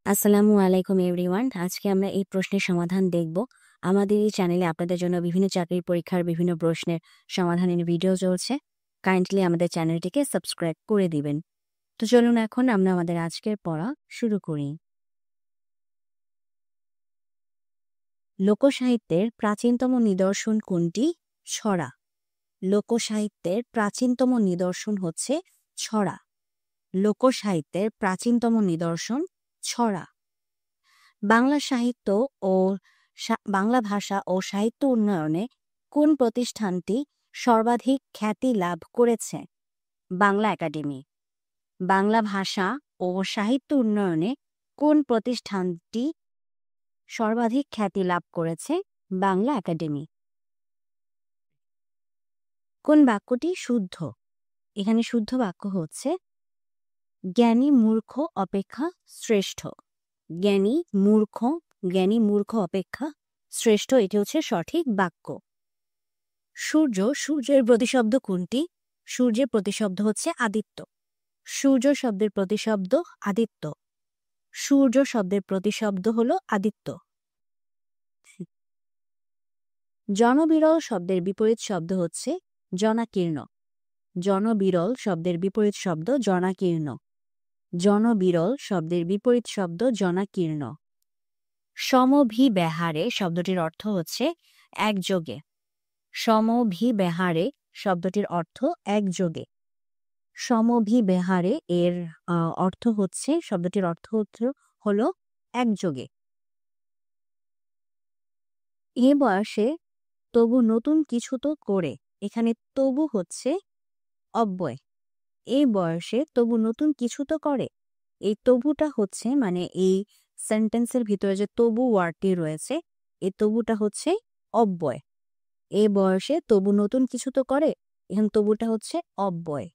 আসসালামু আলাইকুম এভরিওয়ান। আজকে আমরা এই প্রশ্নের সমাধান দেখব। আমাদের এই চ্যানেলে আপনাদের জন্য বিভিন্ন চাকরির পরীক্ষার বিভিন্ন প্রশ্নের সমাধানের ভিডিও চলছে। কাইন্ডলি আমাদের চ্যানেলটিকে সাবস্ক্রাইব করে দিবেন। তো চলুন এখন আমরা আমাদের আজকের পড়া শুরু করি। লোকসাহিত্যের প্রাচীনতম নিদর্শন কোনটি? ছড়া। লোকসাহিত্যের প্রাচীনতম নিদর্শন হচ্ছে ছড়া। লোকসাহিত্যের প্রাচীনতম নিদর্শন ছড়া। বাংলা সাহিত্য ও বাংলা ভাষা ও সাহিত্য উন্নয়নে কোন প্রতিষ্ঠানটি সর্বাধিক খ্যাতি লাভ করেছে? বাংলা একাডেমি। বাংলা ভাষা ও সাহিত্য উন্নয়নে কোন প্রতিষ্ঠানটি সর্বাধিক খ্যাতি লাভ করেছে? বাংলা একাডেমি। কোন বাক্যটি শুদ্ধ? এখানে শুদ্ধ বাক্য হচ্ছে জ্ঞানী মূর্খ অপেক্ষা শ্রেষ্ঠ। জ্ঞানী মূর্খ অপেক্ষা শ্রেষ্ঠ, এটি হচ্ছে সঠিক বাক্য। সূর্যের প্রতিশব্দ কোনটি? সূর্যের প্রতিশব্দ হচ্ছে আদিত্য। সূর্য শব্দের প্রতিশব্দ আদিত্য। সূর্য শব্দের প্রতিশব্দ হলো আদিত্য। জনবিরল শব্দের বিপরীত শব্দ হচ্ছে জনাকীর্ণ। জনবিরল শব্দের বিপরীত শব্দ জনাকীর্ণ। জনবিরল শব্দের বিপরীত শব্দ জনাকীর্ণ। সমভিব্যাহারে শব্দটির অর্থ হচ্ছে একযোগে। সমভিব্যাহারে শব্দটির অর্থ একযোগে। সমভিব্যাহারে এর অর্থ হচ্ছে শব্দটির অর্থ হলো একযোগে। এ বয়সে তবু নতুন কিছু তো করে, এখানে তবু হচ্ছে অব্যয়। এই বয়সে তবু নতুন কিছু তো করে, এই তবুটা হচ্ছে মানে এই সেন্টেন্সের ভিতরে যে তবু ওয়ার্ডটি রয়েছে, এই তবুটা হচ্ছে অব্যয়। এই বয়সে তবু নতুন কিছু তো করে, এখানে তবুটা হচ্ছে অব্যয়।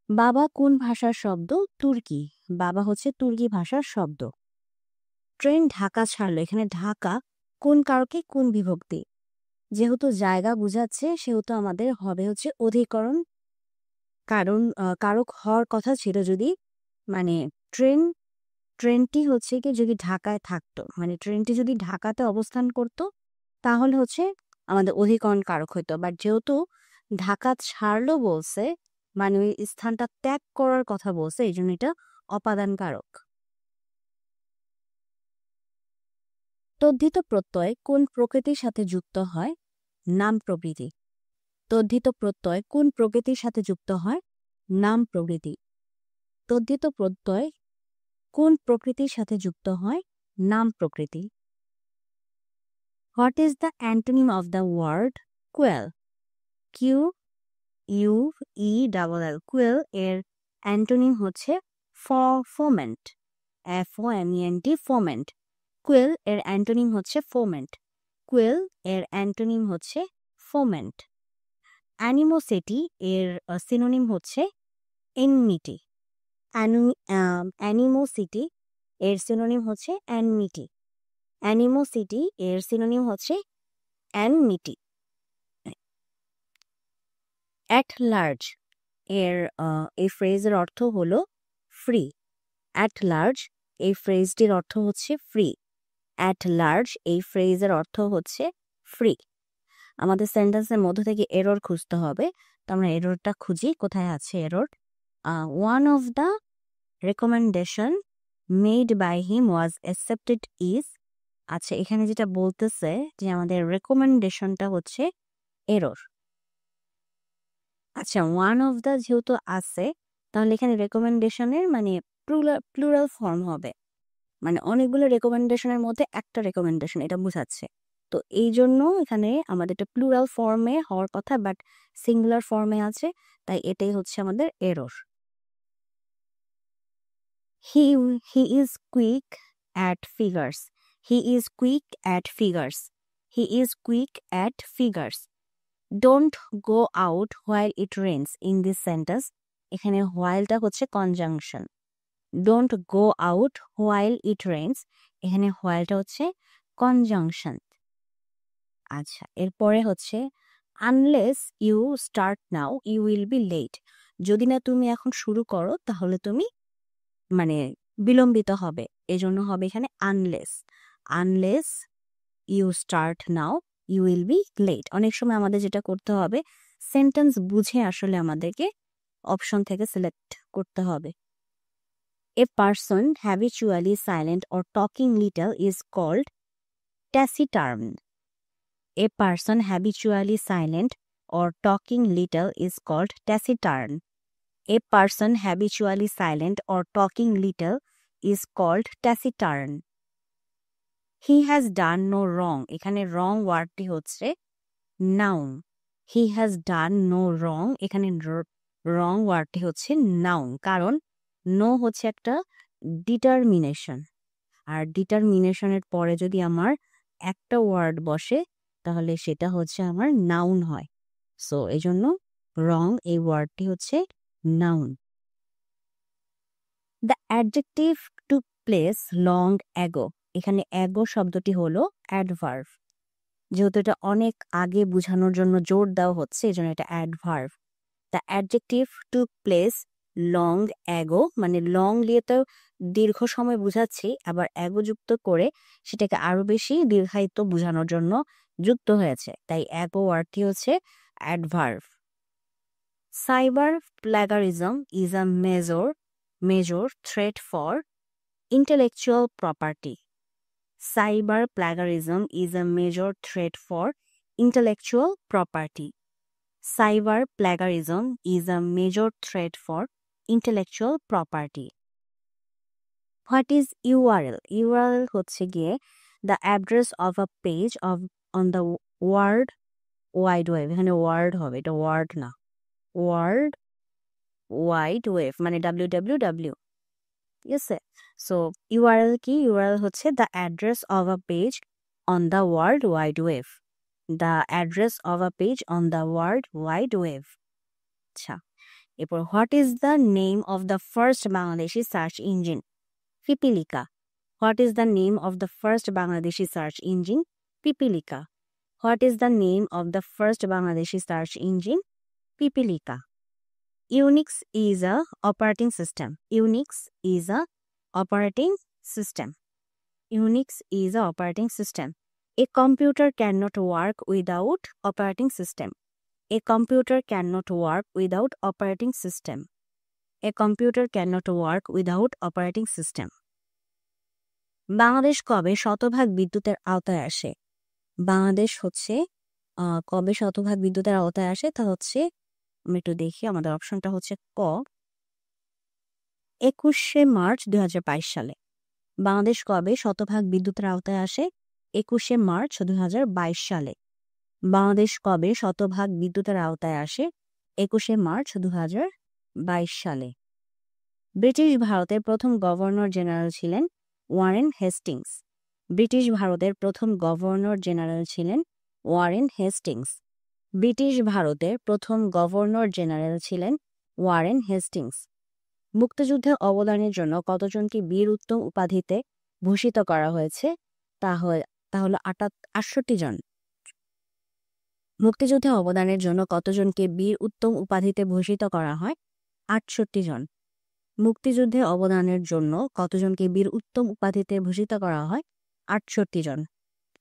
বাবা কোন ভাষার শব্দ? তুর্কি। বাবা হচ্ছে তুর্কি ভাষার শব্দ। ট্রেন ঢাকা ছাড়লো, এখানে ঢাকা কোন কারকে কোন বিভক্তি? যেহেতু জায়গা বুঝাচ্ছে সেহেতু আমাদের হবে হচ্ছে অধিকরণ। কারণ কারক হওয়ার কথা ছিল যদি মানে ট্রেনটি হচ্ছে কি যদি ঢাকায় থাকতো, মানে ট্রেনটি যদি ঢাকাতে অবস্থান করত তাহলে হচ্ছে আমাদের অধিকরণ কারক হইতো। বাট যেহেতু ঢাকা ছাড়লো বলছে, মানে ওই স্থানটা ত্যাগ করার কথা বলছে, এই জন্য এটা অপাদান কারক। তদ্ধিত প্রত্যয় কোন প্রকৃতির সাথে যুক্ত হয়? নাম প্রকৃতি। তদ্ধিত প্রত্যয় কোন প্রকৃতির সাথে যুক্ত হয়? নাম প্রকৃতি। তদ্ধিত প্রত্যয় কোন প্রকৃতির সাথে যুক্ত হয়? নাম প্রকৃতি। What is the antonym of the word quell? QUELL। Quell এর অ্যান্টোনিম হচ্ছে ফোমেন্ট। FOMENT ফোমেন্ট। কোয়েল এর অ্যান্টোনিম হচ্ছে ফোমেন্ট। কোয়েল এর অ্যান্টোনিম হচ্ছে ফোমেন্ট। অ্যানিমোসিটি এর সিনোনিম হচ্ছে এনমিটি। অ্যানিমোসিটি এর সিনোনিম হচ্ছে এনমিটি। অ্যানিমোসিটি এর সিনোনিম হচ্ছে এনমিটি। অ্যাট লার্জ এর এই ফ্রেজের অর্থ হলো ফ্রি। অ্যাট লার্জ এই ফ্রেজটির অর্থ হচ্ছে ফ্রি। অ্যাট লার্জ এই ফ্রেজের অর্থ হচ্ছে ফ্রি। আমাদের সেন্টেন্সের মধ্য থেকে এরর খুঁজতে হবে, তো আমরা এররটা খুঁজি। কোথায় আছে error? One of the recommendation made by him was accepted is. আচ্ছা, এখানে যেটা বলতেছে যে আমাদের রেকমেন্ডেশনটা হচ্ছে এরর। আচ্ছা, ওয়ান অফ দ্য যেহেতু আছে তাহলে এখানে রেকমেন্ডেশনের মানে প্লুরাল ফর্ম হবে, মানে অনেকগুলো রেকমেন্ডেশনের মধ্যে একটা রেকমেন্ডেশন, এটা বোঝাচ্ছে। তো এই জন্য এখানে আমাদের এটা প্লুরাল ফর্মে হওয়ার কথা, বাট সিঙ্গুলার ফর্মে আছে, তাই এটাই হচ্ছে আমাদের error. He is quick at figures. He is quick at figures. He is quick at figures. Don't go out while it rains. In this sentence এখানে হোয়াইলটা হচ্ছে conjunction. Don't go out while it rains, এখানে হোয়াইলটা হচ্ছে conjunction. আচ্ছা, এরপরে হচ্ছে unless you start now you will be late. যদি না তুমি এখন শুরু করো তাহলে তুমি মানে বিলম্বিত হবে, এজন্য হবে এখানে unless. Unless you start now you will be late. অনেক সময় আমাদের যেটা করতে হবে, সেন্টেন্স বুঝে আসলে আমাদেরকে অপশন থেকে সিলেক্ট করতে হবে। A person habitually silent or talking little is called taciturn. A person habitually silent or talking little is called taciturn. A person habitually silent or talking little is called taciturn. He has done no wrong. এখানে wrong ওয়ার্ডটি হচ্ছে noun. He has done no wrong. এখানে wrong ওয়ার্ডটি হচ্ছে noun, কারণ no হচ্ছে একটা determination, আর ডিটারমিনেশনের পরে যদি আমার একটা ওয়ার্ড বসে তাহলে সেটা হচ্ছে আমার নাউন হয়। সো এই জন্য রং এই ওয়ার্ডটি হচ্ছে noun. The adjective took place long ago. এখানে অ্যাগো শব্দটি হলো অ্যাডভার্ব, যেহেতু এটা অনেক আগে বোঝানোর জন্য জোর দেওয়া হচ্ছে এই জন্য এটা adverb. The adjective took place long ago, মানে লং দিয়ে তো দীর্ঘ সময় বুঝাচ্ছি, আবার অ্যাগো যুক্ত করে সেটাকে আরো বেশি দীর্ঘায়িত বোঝানোর জন্য যুক্ত হয়েছে, তাই অ্যাগো ওয়ার্ডটি হচ্ছে adverb. Cyber plagiarism is a major threat for intellectual property. Cyber plagiarism is a major threat for intellectual property. Cyber plagiarism is a major threat for intellectual property. What is URL? URL হচ্ছে গিয়ে the address of a page on the World Wide Web. এখানে word হবে, এটা word না, World Wide Web মানে www, ঠিক আছে? So URL কি? URL হচ্ছে the address of a page on the World Wide Web. The address of a page on the World Wide Web. আচ্ছা, এরপর what is the name of the first Bangladeshi search engine? Pipilika. What is the name of the first Bangladeshi search engine? Pipilika. What is the name of the first Bangladeshi search engine? Pipilika. Unix is a operating system. Unix is a operating system. Unix is a operating system. A computer cannot work without operating system. A computer cannot work without operating system. A computer cannot work without operating system. Bangladesh কবে শতভাগ বিদ্যুতের আওতায় আসে? বাংলাদেশ হচ্ছে কবে শতভাগ বিদ্যুতের আওতায় আসে তা হচ্ছে, আমি একটু দেখি, আমাদের অপশনটা হচ্ছে ক, 21শে মার্চ 2022 সালে। বাংলাদেশ কবে শতভাগ বিদ্যুতের আওতায় আসে? 21শে মার্চ 2022 সালে। বাংলাদেশ কবে শতভাগ বিদ্যুতের আওতায় আসে? 21শে মার্চ 2022 সালে। ব্রিটিশ ভারতের প্রথম গভর্নর জেনারেল ছিলেন ওয়ারেন হেস্টিংস। ব্রিটিশ ভারতের প্রথম গভর্নর জেনারেল ছিলেন ওয়ারেন হেস্টিংস। ব্রিটিশ ভারতের প্রথম গভর্নর জেনারেল ছিলেন ওয়ারেন হেস্টিংস। মুক্তিযুদ্ধে অবদানের জন্য কতজনকে বীর উত্তম উপাধিতে ভূষিত করা হয়েছে? তা হলো 68 জন। মুক্তিযুদ্ধে অবদানের জন্য কতজনকে বীর উত্তম উপাধিতে ভূষিত করা হয়? 68 জন। মুক্তিযুদ্ধে অবদানের জন্য কতজনকে বীর উত্তম উপাধিতে ভূষিত করা হয়? 68 জন।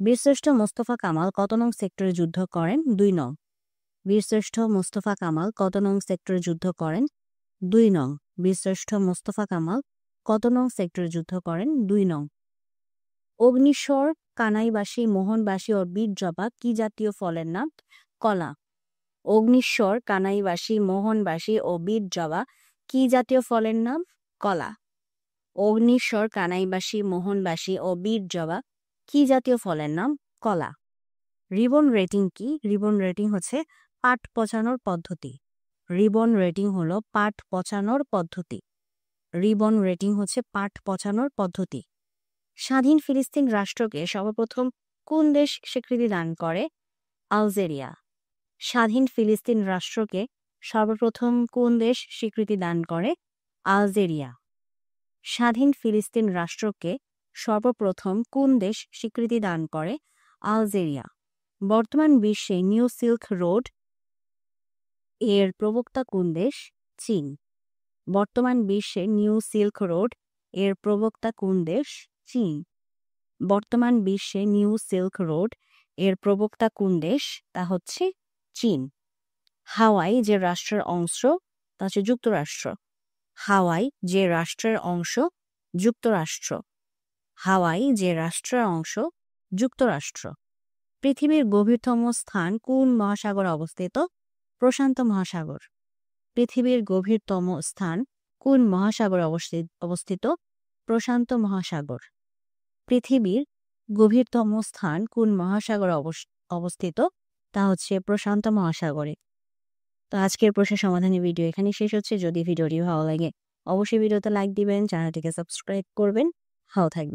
বীরশ্রেষ্ঠ মোস্তফা কামাল কত নং সেক্টরে যুদ্ধ করেন? 2 নং। বীরশ্রেষ্ঠ মোস্তফা কামাল কত নং সেক্টরে যুদ্ধ করেন? 2 নং। বীরশ্রেষ্ঠ মোস্তফা কামাল কত নং সেক্টরে যুদ্ধ করেন? 2 নং। অগ্নিস্বর, কানাইবাসী, মোহনবাসী ও বীর জবা কি জাতীয় ফলের নাম? কলা। অগ্নিস্বর, কানাইবাসী, মোহনবাসী ও বীর জবা কি জাতীয় ফলের নাম? কলা। অগ্নিস্বর, কানাইবাসী, মোহনবাসী ও বীর জবা কি জাতীয় ফলের নাম? কলা। রিবন রেটিং কি? রিবন রেটিং হচ্ছে পাট পচানোর পদ্ধতি। রিবন রেটিং হলো পাট পচানোর পদ্ধতি। রিবন রেটিং হচ্ছে পাট পচানোর পদ্ধতি। স্বাধীন ফিলিস্তিন রাষ্ট্রকে সর্বপ্রথম কোন দেশ স্বীকৃতি দান করে? আলজেরিয়া। স্বাধীন ফিলিস্তিন রাষ্ট্রকে সর্বপ্রথম কোন দেশ স্বীকৃতি দান করে? আলজেরিয়া। স্বাধীন ফিলিস্তিন রাষ্ট্রকে সর্বপ্রথম কোন দেশ স্বীকৃতি দান করে? আলজেরিয়া। বর্তমান বিশ্বে নিউ সিল্ক রোড এর প্রবক্তা কোন দেশ? চীন। বর্তমান বিশ্বে নিউ সিল্ক রোড এর প্রবক্তা কোন দেশ? চীন। বর্তমান বিশ্বে নিউ সিল্ক রোড এর প্রবক্তা কোন দেশ? তা হচ্ছে চীন। হাওয়াই যে রাষ্ট্রের অংশ তা হচ্ছে যুক্তরাষ্ট্র। হাওয়াই যে রাষ্ট্রের অংশ যুক্তরাষ্ট্র। হাওয়াই যে রাষ্ট্রের অংশ যুক্তরাষ্ট্র। পৃথিবীর গভীরতম স্থান কোন মহাসাগরে অবস্থিত? প্রশান্ত মহাসাগর। পৃথিবীর গভীরতম স্থান কোন মহাসাগরে অবস্থিত? প্রশান্ত মহাসাগর। পৃথিবীর গভীরতম স্থান কোন মহাসাগরে অবস্থিত? তা হচ্ছে প্রশান্ত মহাসাগরে। তো আজকের প্রশ্ন সমাধানের ভিডিও এখানে শেষ হচ্ছে। যদি ভিডিওটি ভালো লাগে অবশ্যই ভিডিওতে লাইক দিবেন, চ্যানেলটিকে সাবস্ক্রাইব করবেন। ভালো থাকবেন।